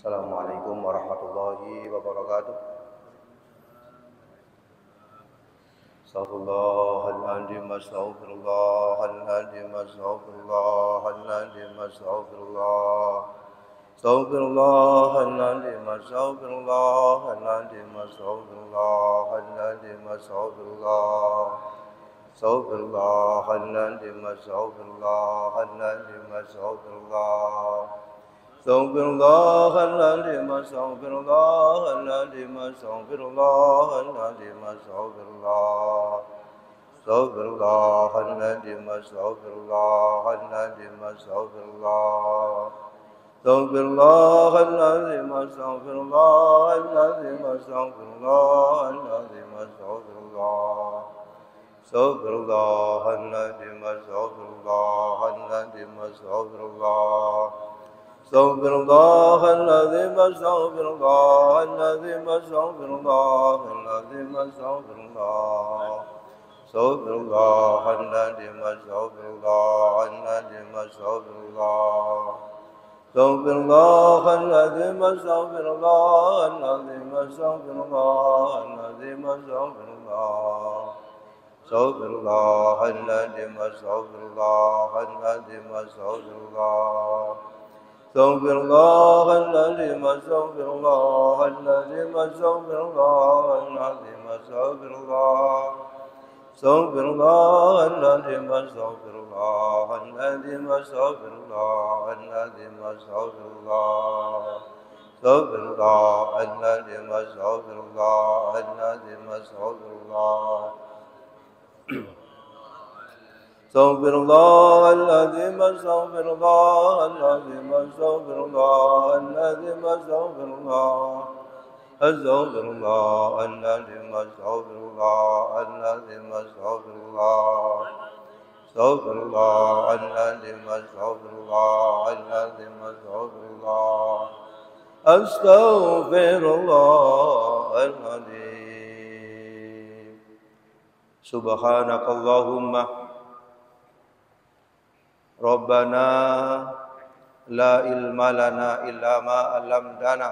Assalamualaikum warahmatullahi wabarakatuh. Astaghfirullahaladzim, astaghfirullahaladzim, astaghfirullahaladzim, astaghfirullah. Astaghfirullahaladzim, astaghfirullahaladzim, astaghfirullahaladzim, astaghfirullah. Astaghfirullahaladzim, astaghfirullahaladzim, astaghfirullah. Astaghfirullahaladzim, astaghfirullahaladzim, astaghfirullahaladzim, astaghfirullah. Astaghfirullahaladzim, astaghfirullahaladzim, astaghfirullah. Astaghfirullahaladzim, astaghfirullahaladzim, astaghfirullahaladzim, astaghfirullah. Astaghfirullahaladzim, astaghfirullahaladzim, astaghfirullah. Astaghfirullahaladzim, astaghfirullahaladzim, astaghfirullahaladzim, astaghfirullah. Astaghfirullahaladzim, astaghfirullahaladzim, astaghfirullah. Astaghfirullahaladzim, astaghfirullahaladzim, astaghfirullahaladzim, astaghfirullah. Astaghfirullahaladzim, astaghfirullahaladzim, astaghfirullah. Astaghfirullahaladzim, astaghfirullahaladzim, astaghfirullahaladzim, astaghfirullah. Astaghfirullahaladzim, astaghfirullahaladzim, astaghfirullahaladzim, astaghfirullah. Astaghfirullahaladzim, astaghfirullahaladzim, astaghfirullah. Astaghfirullahaladzim, astaghfirullahaladzim, astaghfirullahaladzim, astaghfirullah. Astaghfirullahaladzim, astaghfirullahaladzim, astaghfirullah. Astaghfirullahaladzim, astaghfirullahaladzim, astaghfirullah. Astaghfirullahaladzim. Subhanakallahumma Rabbana la ilma lana illa ma 'allamtana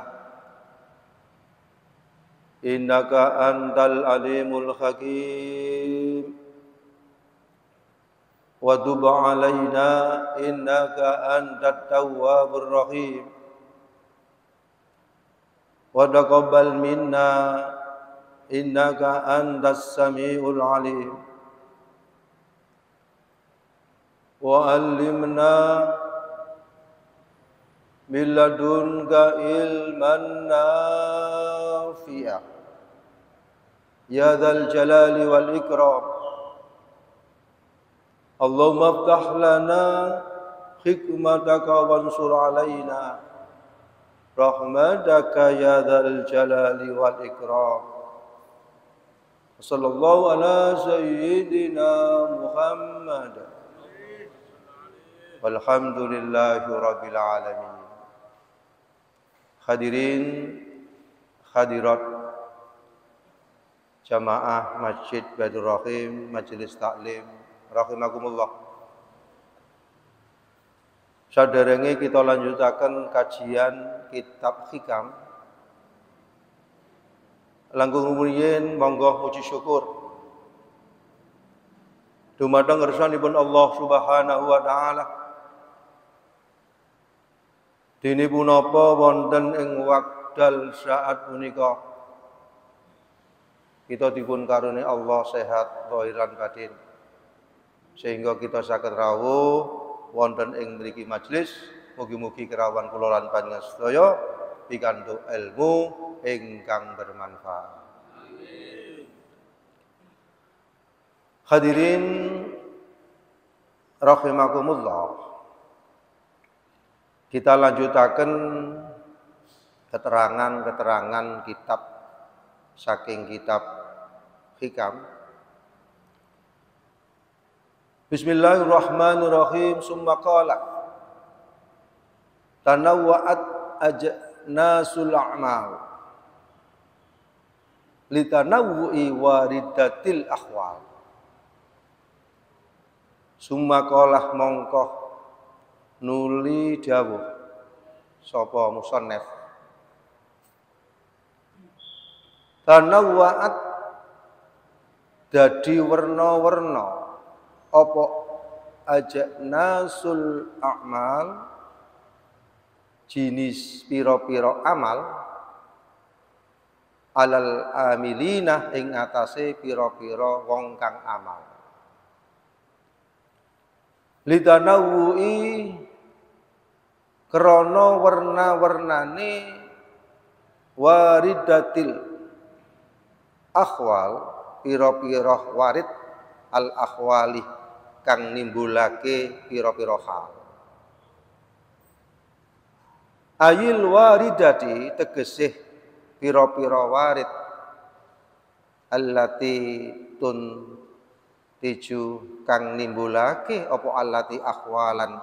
innaka antal alimul hakim wa tub 'alaina innaka antat tawwabur rahim wa taqabbal minna innaka antas samiul alim wa 'allimna min ladunka ilman nafi'a ya dzal jalali wal ikram. Allahumma iftah lana hikmataka wansur alaina rahmataka ya dzal jalali wal ikram. Sallallahu ala sayyidina Muhammad walhamdulillahi rabbil alamin. Hadirin hadirat jamaah Masjid Baitur Rahim, Majelis Taklim rahimakumullah. Saderenge kita lanjutaken kajian kitab Hikam. Langkung rumiyin monggo puji syukur dumateng ngersanipun Allah Subhanahu wa taala. Dene punapa wonten ing wekdal saat punika kita dipun karuni Allah sehat lahiran batin sehingga kita saged rawuh wonten ing mriki majelis. Mugi-mugi kerawan kula lan panjenengan sedaya pikantuk ilmu ingkang bermanfaat. Amin. Hadirin rahimakumullah. Kita lanjutaken keterangan-keterangan kitab saking kitab Hikam. Bismillahirrahmanirrahim. Summa qala tanawwa'at ajnasul a'mal litanawwu'i waridatil ahwal. Summa qala mongko nuli dawuh sapa musannaf tanawwa'at dadi werna-werna apa ajnasul a'mal jinis pira-pira amal alal amilina ing atase pira-pira wong kang amal litanawu'i krana werna-wernane waridatil akhwal pira-pira warid al akhwali kang nimbulake pira-pira hal ayil waridati tegesih pira-pira warid allati tun tiju kang nimbulake apa allati akhwalan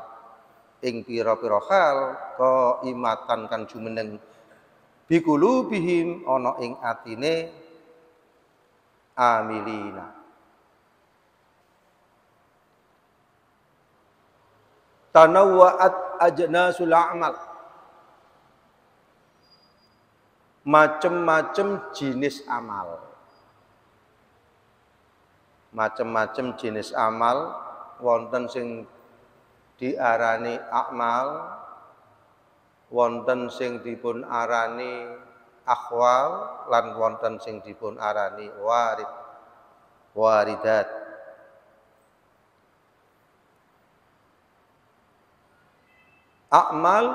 ing pira-pira hal qaimatan kang jumeneng biqulubihim ana ing atine amilina tanawwa'at ajnasul a'mal macem-macem jenis amal macem-macem jenis amal wonten sing diarani akmal wonten sing dipun arani akhwal lan wonten sing dipun arani warid waridat akmal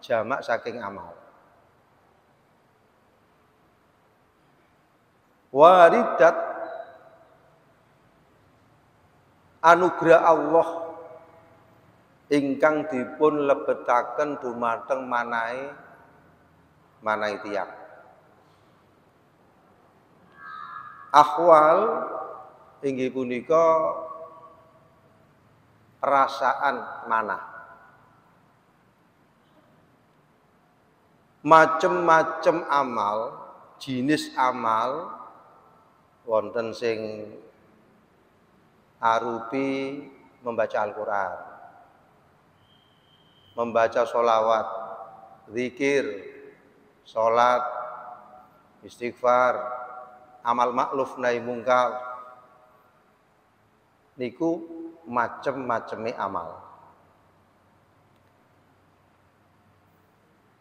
jamak saking amal waridat anugerah Allah ingkang dipun lebetaken dumateng manahe tiyang akhwal inggih punika perasaan manah macem-macem amal jenis amal wonten sing arupi membaca Al-Quran membaca sholawat zikir sholat istighfar amal makluf nahi mungkar niku macem-maceme amal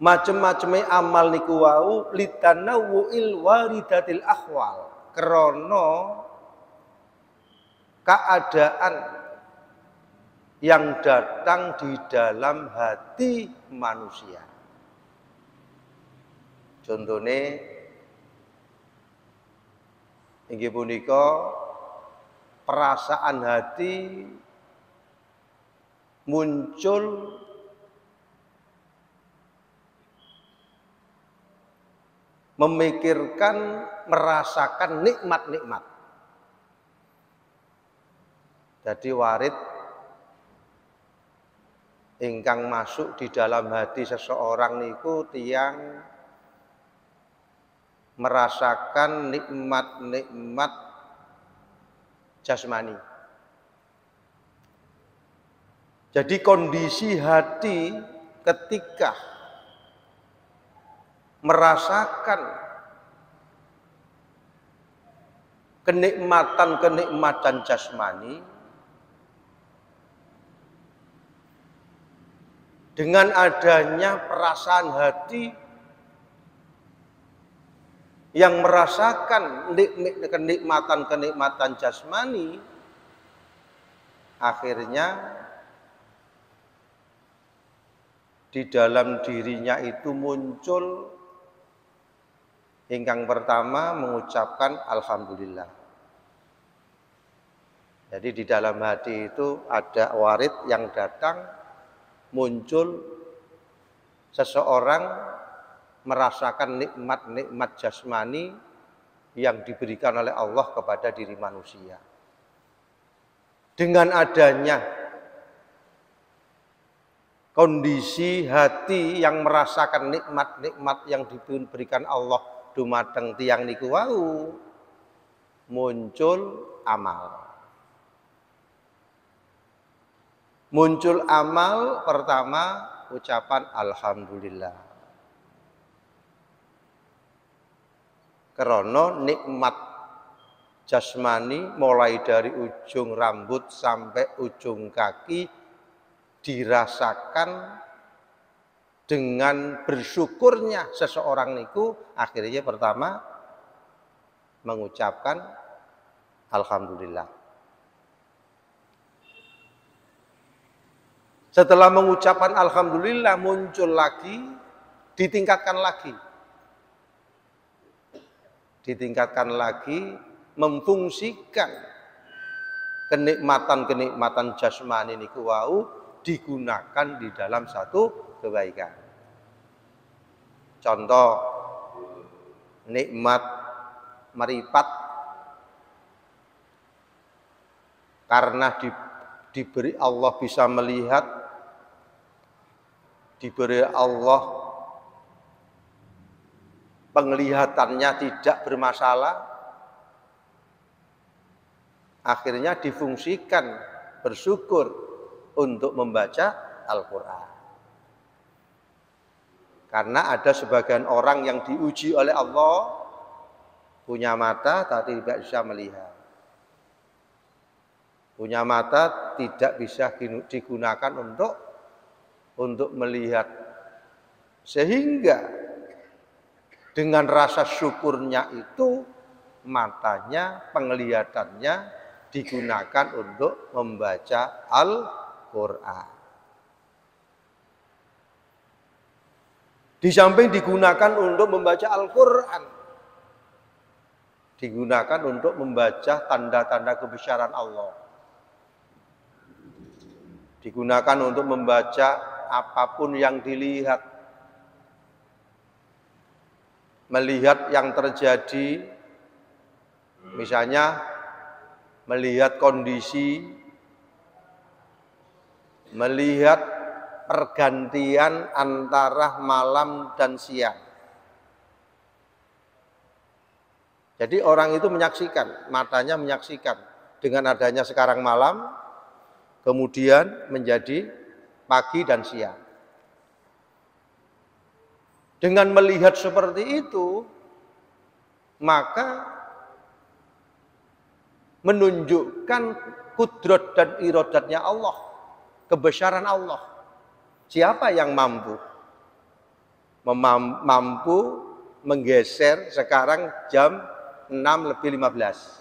macem-maceme amal niku wau litanawu'il waridatil akhwal krana keadaan yang datang di dalam hati manusia contohnya inggih punika perasaan hati muncul memikirkan, merasakan nikmat-nikmat. Jadi warid ingkang masuk di dalam hati seseorang niku tiyang merasakan nikmat-nikmat jasmani. Jadi kondisi hati ketika merasakan kenikmatan jasmani dengan adanya perasaan hati yang merasakan kenikmatan jasmani, akhirnya di dalam dirinya itu muncul ingkang pertama mengucapkan alhamdulillah. Jadi di dalam hati itu ada warid yang datang, muncul seseorang merasakan nikmat-nikmat jasmani yang diberikan oleh Allah kepada diri manusia. Dengan adanya kondisi hati yang merasakan nikmat-nikmat yang diberikan Allah dumateng tiyang niku wau, muncul amal. Muncul amal pertama ucapan alhamdulillah. Karena nikmat jasmani mulai dari ujung rambut sampai ujung kaki dirasakan dengan bersyukurnya seseorang niku akhirnya pertama mengucapkan alhamdulillah. Setelah mengucapkan alhamdulillah muncul lagi, ditingkatkan lagi. Ditingkatkan lagi memfungsikan kenikmatan-kenikmatan jasmani niku wau digunakan di dalam satu kebaikan. Contoh nikmat meripat karena diberi Allah bisa melihat, diberi Allah penglihatannya tidak bermasalah, akhirnya difungsikan bersyukur untuk membaca Al-Quran. Karena ada sebagian orang yang diuji oleh Allah punya mata tapi tidak bisa melihat, punya mata tidak bisa digunakan untuk melihat, sehingga dengan rasa syukurnya itu matanya, penglihatannya digunakan untuk membaca Al-Quran. Di samping digunakan untuk membaca Al-Quran, digunakan untuk membaca tanda-tanda kebesaran Allah, digunakan untuk membaca apapun yang dilihat, melihat yang terjadi, misalnya melihat kondisi, melihat pergantian antara malam dan siang. Jadi orang itu menyaksikan, matanya menyaksikan dengan adanya sekarang malam, kemudian menjadi pagi dan siang. Dengan melihat seperti itu, maka menunjukkan kudrat dan iradatnya Allah, kebesaran Allah. Siapa yang mampu? Mampu menggeser sekarang jam 6:15.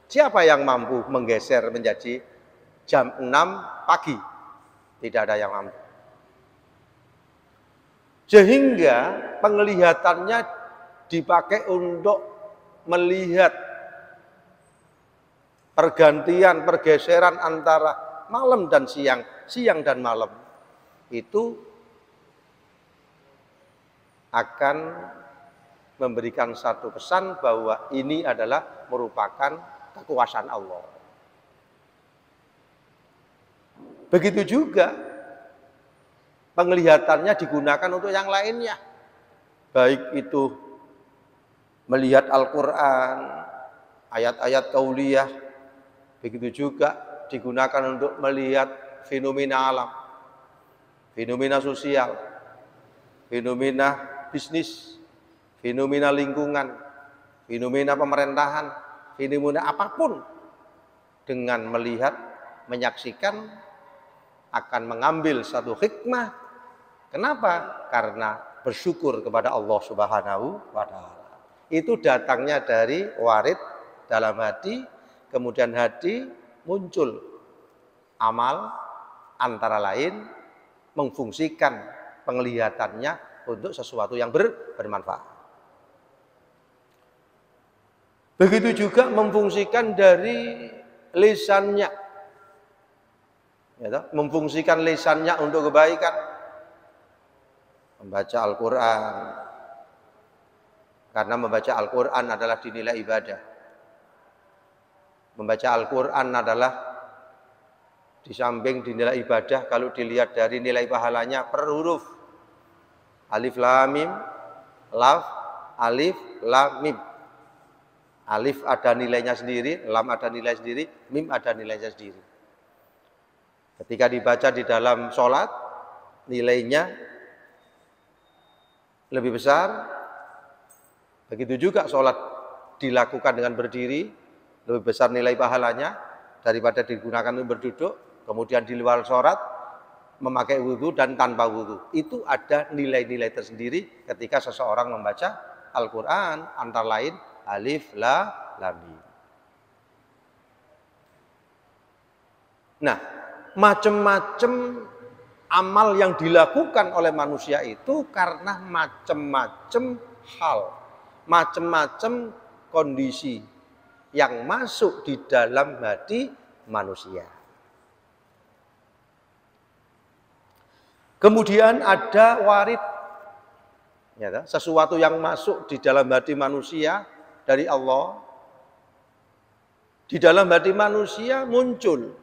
Siapa yang mampu menggeser menjadi jam 6 pagi? Tidak ada yang mampu. Sehingga penglihatannya dipakai untuk melihat pergantian, pergeseran antara malam dan siang, siang dan malam. Itu akan memberikan satu pesan bahwa ini adalah merupakan kekuasaan Allah. Begitu juga penglihatannya digunakan untuk yang lainnya, baik itu melihat Al-Quran, ayat-ayat kauliyah, begitu juga digunakan untuk melihat fenomena alam, fenomena sosial, fenomena bisnis, fenomena lingkungan, fenomena pemerintahan, fenomena apapun. Dengan melihat, menyaksikan, akan mengambil satu hikmah. Kenapa? Karena bersyukur kepada Allah Subhanahu wa Ta'ala. Itu datangnya dari warid dalam hati, kemudian hati muncul amal, antara lain memfungsikan penglihatannya untuk sesuatu yang bermanfaat. Begitu juga memfungsikan dari lisannya, ya, memfungsikan lisannya untuk kebaikan, membaca Al-Quran, karena membaca Al-Quran adalah dinilai ibadah. Membaca Al-Quran adalah di samping dinilai ibadah, kalau dilihat dari nilai pahalanya per huruf. Alif lam mim, laf, alif lam mim. Alif ada nilainya sendiri, lam ada nilai sendiri, mim ada nilainya sendiri. Ketika dibaca di dalam sholat, nilainya lebih besar Begitu juga sholat dilakukan dengan berdiri, lebih besar nilai pahalanya daripada digunakan untuk berduduk. Kemudian di luar sholat, memakai wudhu dan tanpa wudhu. Itu ada nilai-nilai tersendiri ketika seseorang membaca Al-Quran, antara lain alif, la, lam, mim. Nah, macam-macam amal yang dilakukan oleh manusia itu karena macam-macam hal, macam-macam kondisi yang masuk di dalam hati manusia. Kemudian ada warid, ya, sesuatu yang masuk di dalam hati manusia dari Allah. Di dalam hati manusia muncul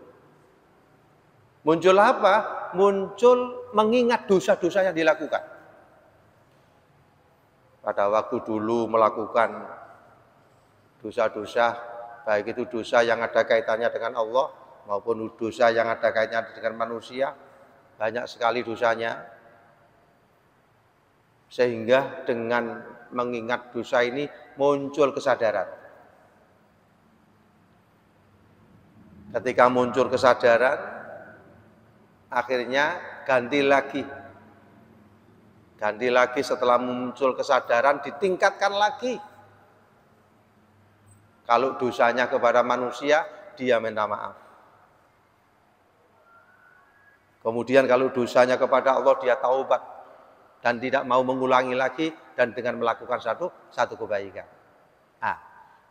apa? Muncul mengingat dosa-dosa yang dilakukan. Pada waktu dulu melakukan dosa-dosa, baik itu dosa yang ada kaitannya dengan Allah maupun dosa yang ada kaitannya dengan manusia, banyak sekali dosanya. Sehingga dengan mengingat dosa ini muncul kesadaran. Ketika muncul kesadaran, akhirnya ganti lagi setelah muncul kesadaran, ditingkatkan lagi. Kalau dosanya kepada manusia, dia minta maaf. Kemudian kalau dosanya kepada Allah, dia taubat dan tidak mau mengulangi lagi dan dengan melakukan satu kebaikan.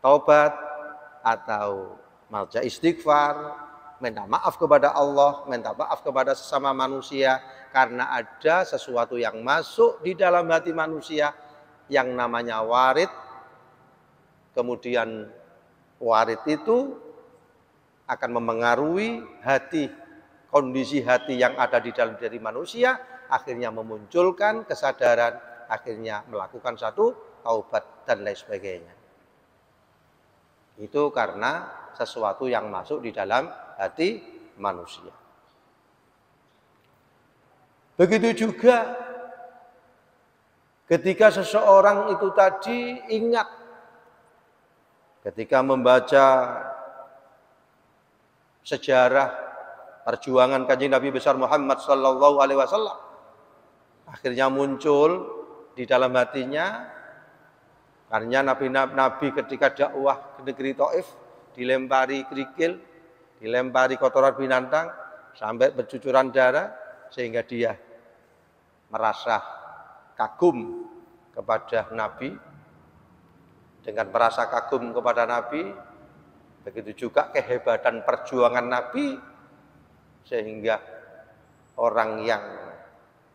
Taubat atau maca istighfar, minta maaf kepada Allah, minta maaf kepada sesama manusia karena ada sesuatu yang masuk di dalam hati manusia yang namanya warid. Kemudian warid itu akan memengaruhi hati, kondisi hati yang ada di dalam diri manusia, akhirnya memunculkan kesadaran, akhirnya melakukan satu taubat dan lain sebagainya. Itu karena sesuatu yang masuk di dalam hati manusia. Begitu juga ketika seseorang itu tadi ingat ketika membaca sejarah perjuangan Kanjeng Nabi besar Muhammad sallallahu alaihi wasallam, akhirnya muncul di dalam hatinya, karena nabi ketika dakwah ke negeri Taif dilempari kerikil, dilempari kotoran binatang sampai bercucuran darah, sehingga dia merasa kagum kepada Nabi. Dengan merasa kagum kepada Nabi, begitu juga kehebatan perjuangan Nabi, sehingga orang yang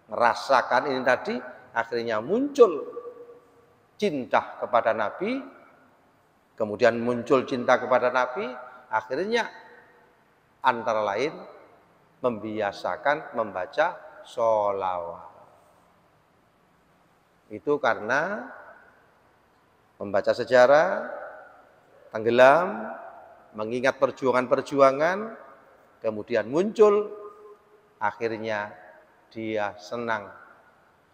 merasakan ini tadi akhirnya muncul cinta kepada Nabi. Kemudian muncul cinta kepada Nabi, akhirnya antara lain membiasakan membaca sholawat. Itu karena membaca sejarah, tenggelam, mengingat perjuangan-perjuangan, kemudian muncul, akhirnya dia senang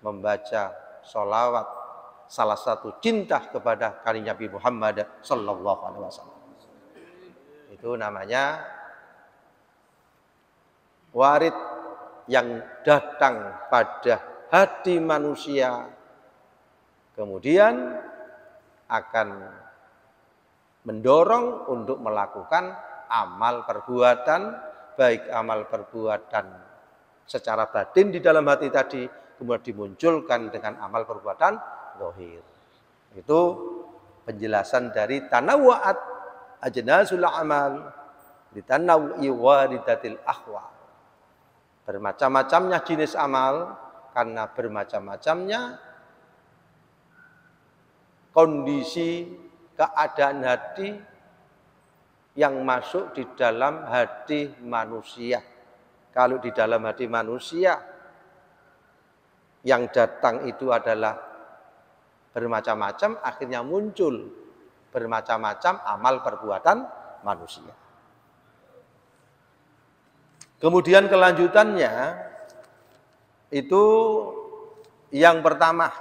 membaca sholawat, salah satu cinta kepada kanjeng Nabi Muhammad sallallahu alaihi wasallam. Itu namanya warid yang datang pada hati manusia, kemudian akan mendorong untuk melakukan amal perbuatan, baik amal perbuatan secara batin di dalam hati tadi, kemudian dimunculkan dengan amal perbuatan zahir. Itu penjelasan dari tanawwa'at ajnasul amal litanawwi waridatil ahwal. Bermacam-macamnya jenis amal karena bermacam-macamnya kondisi keadaan hati yang masuk di dalam hati manusia. Kalau di dalam hati manusia yang datang itu adalah bermacam-macam, akhirnya muncul bermacam-macam amal perbuatan manusia. Kemudian kelanjutannya itu yang pertama,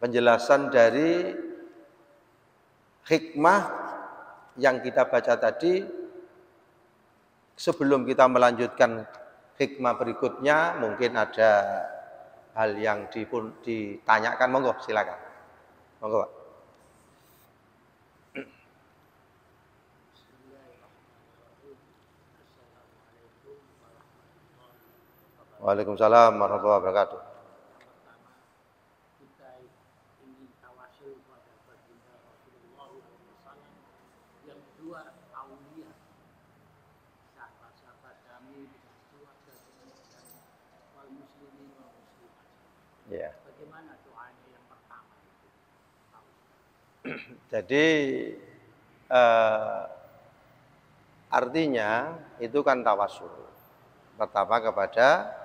penjelasan dari hikmah yang kita baca tadi. Sebelum kita melanjutkan hikmah berikutnya, mungkin ada hal yang ditanyakan, monggo silakan. Monggo, Pak. Waalaikumsalam warahmatullahi wabarakatuh. Ya. Bagaimana doanya yang pertama itu? Jadi artinya itu kan tawasul. Pertama kepada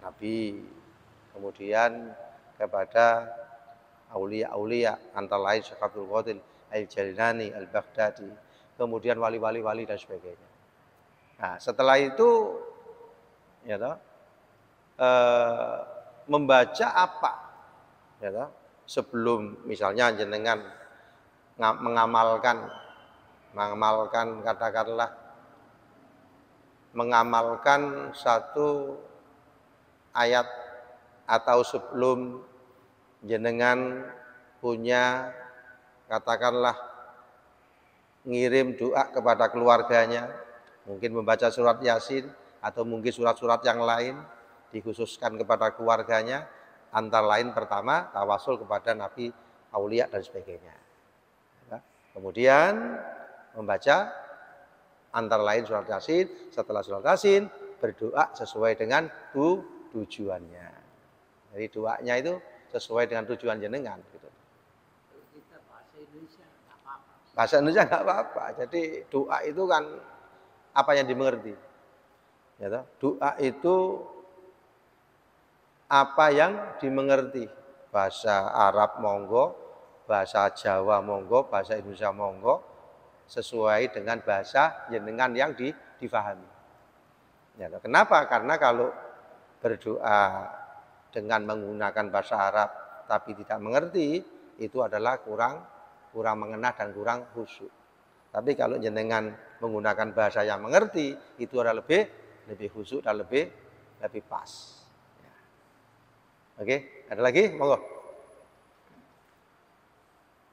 Nabi, kemudian kepada aulia-aulia, antara lain Syekh Abdul Qadir Al-Jailani, Al-Baghdadi, kemudian wali-wali dan sebagainya. Nah, setelah itu ya toh, membaca apa? Ya toh, sebelum misalnya jenengan mengamalkan katakanlah mengamalkan satu ayat, atau sebelum jenengan punya katakanlah ngirim doa kepada keluarganya, mungkin membaca surat Yasin atau mungkin surat-surat yang lain dikhususkan kepada keluarganya, antara lain pertama tawasul kepada Nabi, aulia dan sebagainya. Kemudian membaca antara lain surat Yasin, setelah surat Yasin berdoa sesuai dengan tujuannya. Jadi doanya itu sesuai dengan tujuan jenengan gitu. Kita bahasa Indonesia nggak apa-apa. Bahasa Indonesia nggak apa-apa. Jadi doa itu kan apa yang dimengerti. Ya toh? Doa itu apa yang dimengerti. Bahasa Arab monggo, bahasa Jawa monggo, bahasa Indonesia monggo, sesuai dengan bahasa jenengan yang difahami. Ya, kenapa? Karena kalau berdoa dengan menggunakan bahasa Arab tapi tidak mengerti, itu adalah kurang mengena dan kurang khusyuk. Tapi kalau jenengan menggunakan bahasa yang mengerti, itu adalah lebih khusyuk dan lebih pas. Ya. Oke, ada lagi? Monggo.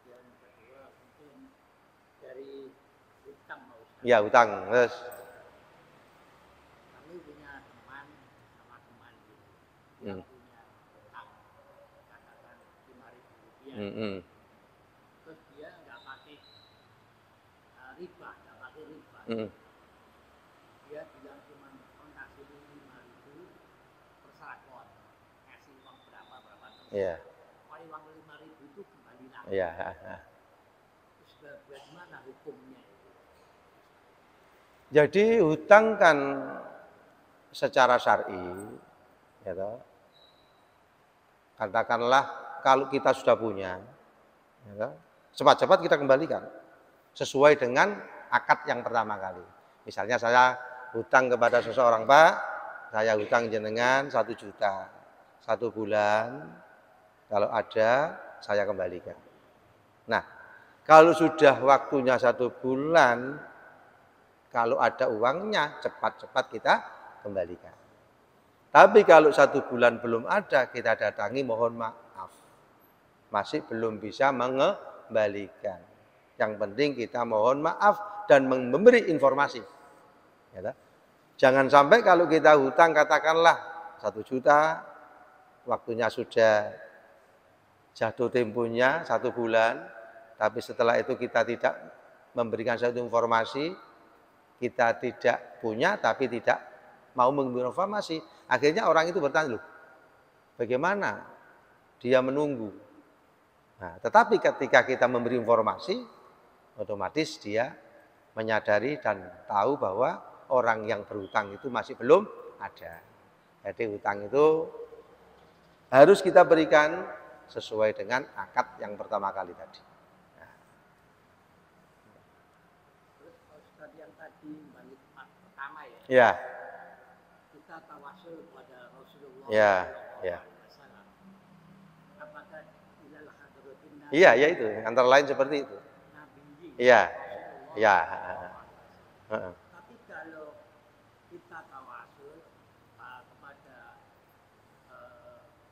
Yang kedua mungkin dari hutang, Pak Ustaz. Ya, hutang. Terus Kami punya teman sama teman gitu. Yang punya hutang, katakan 5.000 rupiah. Terus dia nggak pakai riba, nggak pakai riba. Dia bilang cuma kasih 5.000 per salakon, kasih uang berapa terus. Iya. Uang 5.000 itu kembali lagi. Iya. Terus bagaimana hukumnya itu? Jadi hutang kan secara syar'i, ya toh, katakanlah kalau kita sudah punya, ya toh, cepat-cepat kita kembalikan sesuai dengan akad yang pertama kali. Misalnya saya hutang kepada seseorang, Pak, saya hutang jenengan 1 juta, 1 bulan, kalau ada saya kembalikan. Nah, kalau sudah waktunya 1 bulan, kalau ada uangnya cepat-cepat kita kembalikan. Tapi kalau 1 bulan belum ada, kita datangi mohon maaf, masih belum bisa mengembalikan. Yang penting kita mohon maaf dan memberi informasi. Ya, jangan sampai kalau kita hutang katakanlah 1 juta, waktunya sudah jatuh temponya 1 bulan, tapi setelah itu kita tidak memberikan satu informasi, kita tidak punya tapi tidak mau memberi informasi, akhirnya orang itu bertanya, loh, bagaimana dia menunggu? Nah, tetapi ketika kita memberi informasi, otomatis dia menyadari dan tahu bahwa orang yang berhutang itu masih belum ada. Jadi hutang itu harus kita berikan sesuai dengan akad yang pertama kali tadi. Yang tadi balik pertama ya. Ya. Kita tawasul kepada Rasulullah. Ya, ya. Apakah ilal Iya, ya itu. Antara lain seperti itu. Nabi. Iya, iya. Heeh. Tapi kalau kita tawasul kepada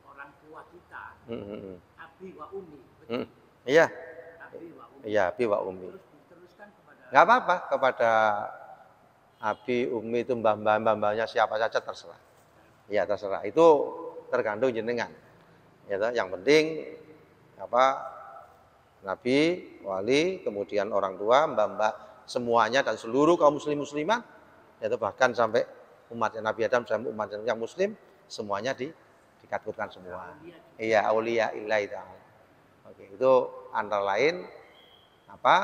orang tua kita, abi wa umi, betul? Iya, Abi wa umi. iya, abi wa umi. Terus diteruskan kepada. Nggak apa-apa kepada abi, umi itu mbah-mbahnya siapa saja terserah. Ya terserah. Itu tergantung jenengan. Ya, yang penting apa? Nabi, wali, kemudian orang tua, mbah-mbah semuanya dan seluruh kaum muslimat, yaitu bahkan sampai umatnya Nabi Adam sampai umat yang muslim semuanya dikatutkan semua. Iya, auliya illahi ta'ala. Oke, itu antara lain apa?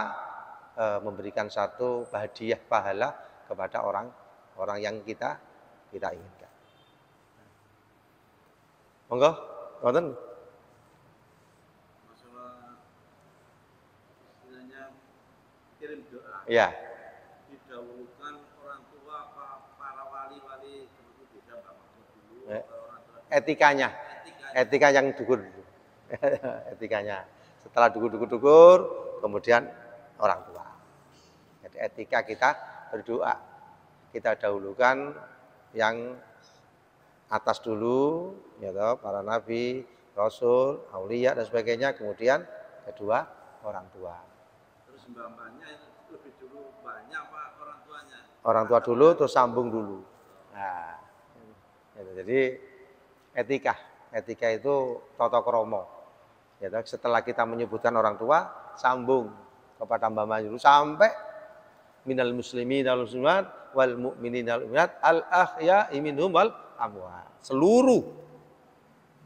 Memberikan satu hadiah pahala kepada orang yang kita inginkan. Monggo, wonten. Kirim doa. Iya. Didahulukan orang tua para wali-wali seperti beda Pak Mahfud dulu. Orang tua. Etikanya. Etika yang dukur. Etikanya. Setelah dukur, kemudian orang tua. Jadi etika kita berdoa. Kita dahulukan yang atas dulu, ya toh, para nabi, rasul, aulia dan sebagainya, kemudian kedua orang tua. Terus mbak-mbaknya lebih dulu banyak Pak orang tuanya. Orang tua dulu terus sambung dulu. Nah, jadi etika itu tata krama. Ya toh, setelah kita menyebutkan orang tua, sambung kepada mbah-mbah dulu sampai minal muslimin wal muslimat wal mu'minin wal mu'minat al ahya'i minhum wal amwat. Seluruh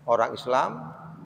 orang Islam